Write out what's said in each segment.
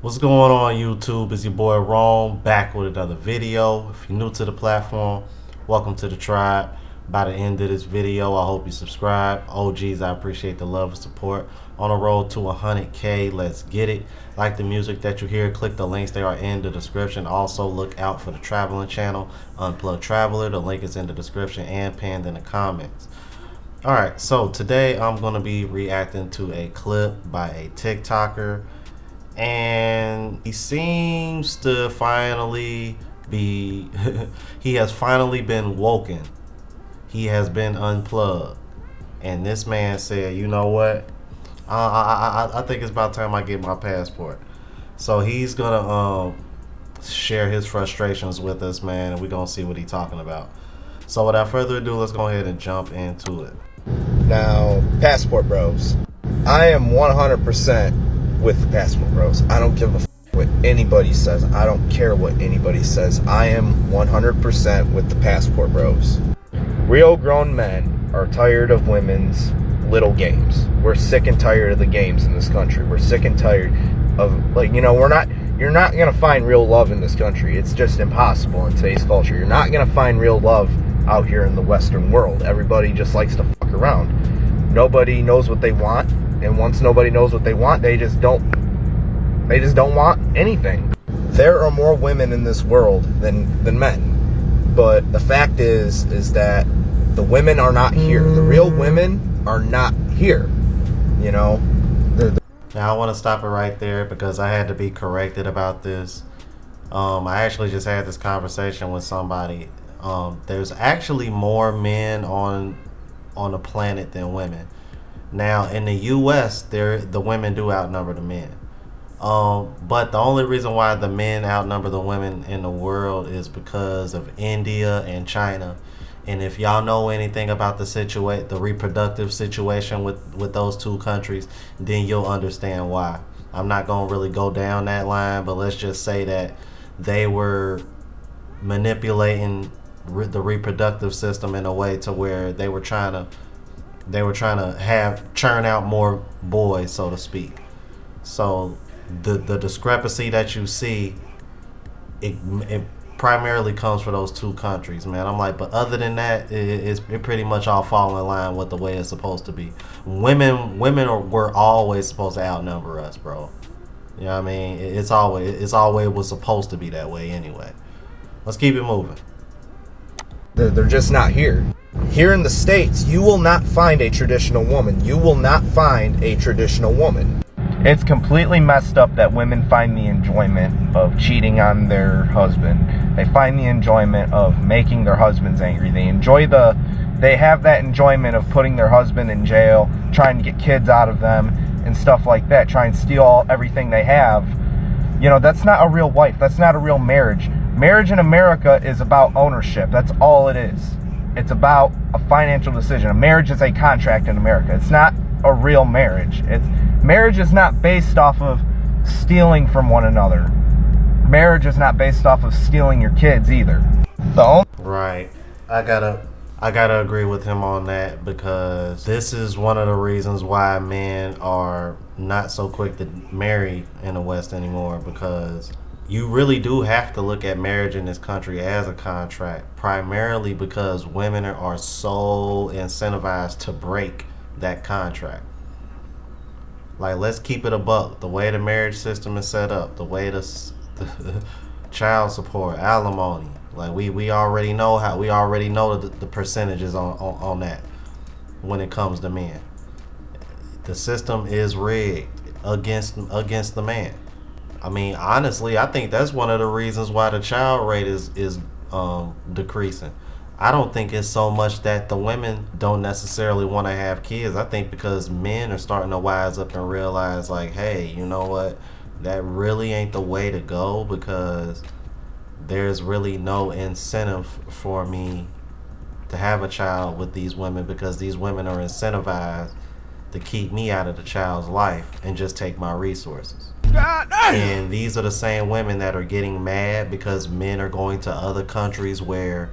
What's going on YouTube? It's your boy Rome back with another video. If you're new to the platform, welcome to the tribe. By the end of this video, I hope you subscribe. OGs, I appreciate the love and support. On the road to 100K, let's get it. Like the music that you hear, click the links, they are in the description. Also look out for the traveling channel, Unplugged Traveler. The link is in the description and pinned in the comments. Alright, so today I'm going to be reacting to a clip by a TikToker. And he seems to finally be he has finally been woken. He has been unplugged, and this man said, you know what, I think it's about time I get my passport. So he's gonna share his frustrations with us, man, and we're gonna see what he's talking about. So without further ado, let's go ahead and jump into it. Now, passport bros, I am 100% with the passport bros. I don't give a what anybody says. I don't care what anybody says. I am 100% with the passport bros. Real grown men are tired of women's little games. We're sick and tired of the games in this country. We're sick and tired of, like, you're not gonna find real love in this country. It's just impossible in today's culture. You're not gonna find real love out here in the Western world. Everybody just likes to fuck around. Nobody knows what they want. And once nobody knows what they want, they just don't want anything. There are more women in this world than men. But the fact is that the women are not here. The real women are not here. You know? Now I want to stop it right there because I had to be corrected about this. I actually just had this conversation with somebody. There's actually more men on the planet than women. Now in the U.S., the women do outnumber the men. But the only reason why the men outnumber the women in the world is because of India and China. And if y'all know anything about the reproductive situation with those two countries, then you'll understand why. I'm not gonna really go down that line, but let's just say that they were manipulating the reproductive system in a way to where they were trying to churn out more boys, so to speak. So the discrepancy that you see, it primarily comes from those two countries, man. I'm like, but other than that, it pretty much all fall in line with the way it's supposed to be. Were always supposed to outnumber us, bro. You know what I mean? It's always was supposed to be that way anyway. Let's keep it moving. They're just not here. Here in the States, you will not find a traditional woman. You will not find a traditional woman. It's completely messed up that women find the enjoyment of cheating on their husband. They find the enjoyment of making their husbands angry. They have that enjoyment of putting their husband in jail, trying to get kids out of them and stuff like that, trying to steal everything they have. You know, that's not a real wife. That's not a real marriage. Marriage in America is about ownership. That's all it is. It's about a financial decision. A marriage is a contract in America. It's not a real marriage. Marriage is not based off of stealing from one another. Marriage is not based off of stealing your kids either. Right. I gotta agree with him on that, because this is one of the reasons why men are not so quick to marry in the West anymore, because you really do have to look at marriage in this country as a contract, primarily because women are so incentivized to break that contract. Like, let's keep it a buck. The way the marriage system is set up, the way the child support, alimony, like we already know the percentages on that when it comes to men. The system is rigged against the man. I mean, honestly, I think that's one of the reasons why the child rate is decreasing. I don't think it's so much that the women don't necessarily want to have kids. I think because men are starting to wise up and realize, like, hey, you know what? That really ain't the way to go, because there's really no incentive for me to have a child with these women, because these women are incentivized to keep me out of the child's life and just take my resources. And these are the same women that are getting mad because men are going to other countries where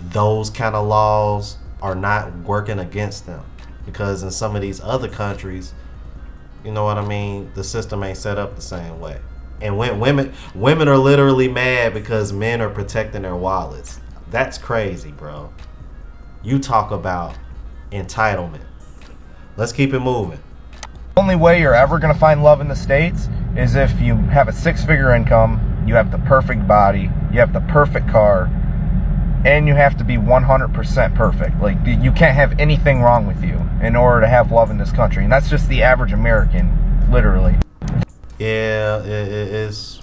those kind of laws are not working against them. Because in some of these other countries, you know what I mean, the system ain't set up the same way. And when women are literally mad because men are protecting their wallets. That's crazy, bro. You talk about entitlement. Let's keep it moving. The only way you're ever going to find love in the States is if you have a 6-figure income, you have the perfect body, you have the perfect car, and you have to be 100% perfect. Like, you can't have anything wrong with you in order to have love in this country. And that's just the average American, literally. Yeah, it's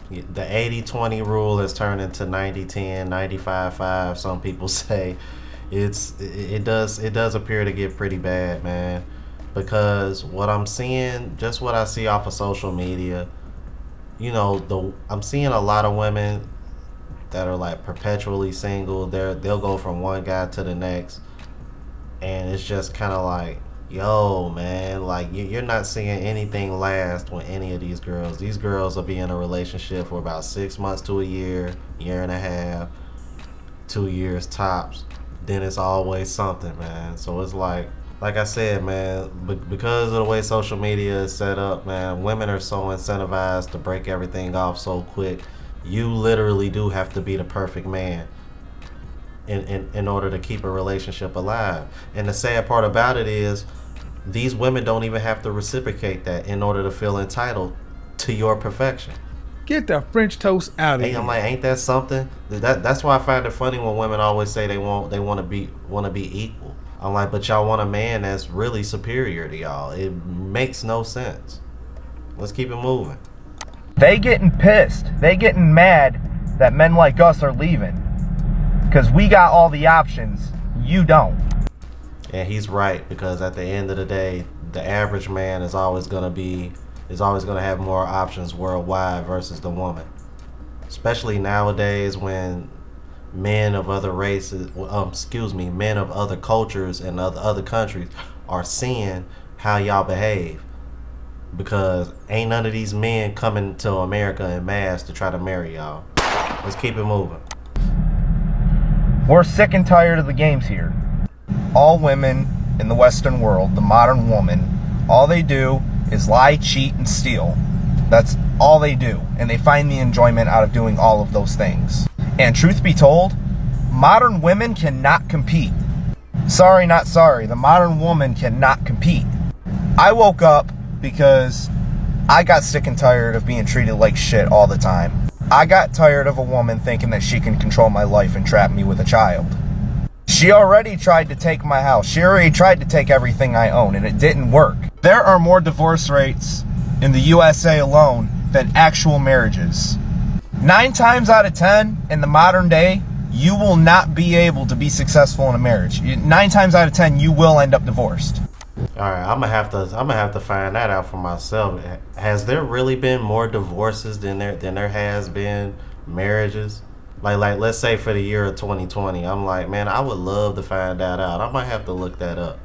the 80-20 rule has turned into 90-10, 95-5. Some people say it does appear to get pretty bad, man. Because what I'm seeing, just what I see off of social media, I'm seeing a lot of women that are like perpetually single. They'll go from one guy to the next, and it's just kind of like, yo, man, like you're not seeing anything last with any of these girls. These girls will be in a relationship for about 6 months to a year and a half, 2 years tops. Then it's always something, man. So it's like I said, man, because of the way social media is set up, man, women are so incentivized to break everything off so quick. You literally do have to be the perfect man in order to keep a relationship alive. And the sad part about it is these women don't even have to reciprocate that in order to feel entitled to your perfection. Get the French toast out of Hey, here. I'm like, ain't that something? That's why I find it funny when women always say they want to be equal. I'm like, but y'all want a man that's really superior to y'all. It makes no sense. Let's keep it moving. They getting pissed. They getting mad that men like us are leaving. Because we got all the options. You don't. And he's right, because at the end of the day, the average man is always gonna have more options worldwide versus the woman. Especially nowadays when men of other races, men of other cultures and other countries are seeing how y'all behave. Because ain't none of these men coming to America in mass to try to marry y'all. Let's keep it moving. We're sick and tired of the games here. All women in the Western world, the modern woman, all they do is lie, cheat, and steal. That's all they do. And they find the enjoyment out of doing all of those things. And truth be told, modern women cannot compete. Sorry, not sorry. The modern woman cannot compete. I woke up because I got sick and tired of being treated like shit all the time. I got tired of a woman thinking that she can control my life and trap me with a child. She already tried to take my house. She already tried to take everything I own, and it didn't work. There are more divorce rates in the USA alone than actual marriages. 9 times out of 10 in the modern day, you will not be able to be successful in a marriage. 9 times out of 10, you will end up divorced. All right, I'm gonna have to find that out for myself. Has there really been more divorces than there has been marriages? Like let's say for the year of 2020, I'm like, man, I would love to find that out. I might have to look that up.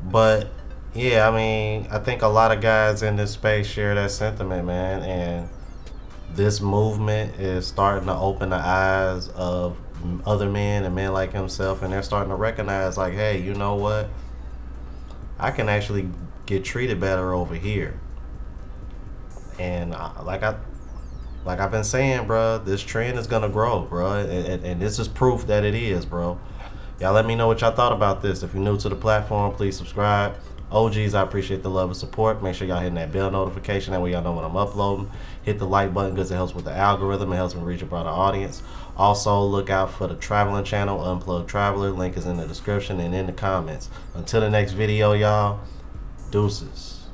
But yeah, I mean, I think a lot of guys in this space share that sentiment, man, and this movement is starting to open the eyes of other men and men like himself, and they're starting to recognize, like, hey, you know what? I can actually get treated better over here. And like I've been saying, bro, this trend is gonna grow, bro, and this is proof that it is, bro. Y'all let me know what y'all thought about this. If you're new to the platform, please subscribe. OGs, I appreciate the love and support. Make sure y'all hitting that bell notification. That way y'all know when I'm uploading. Hit the like button because it helps with the algorithm. It helps me reach a broader audience. Also, look out for the traveling channel, Unplugged Traveler. Link is in the description and in the comments. Until the next video, y'all, deuces.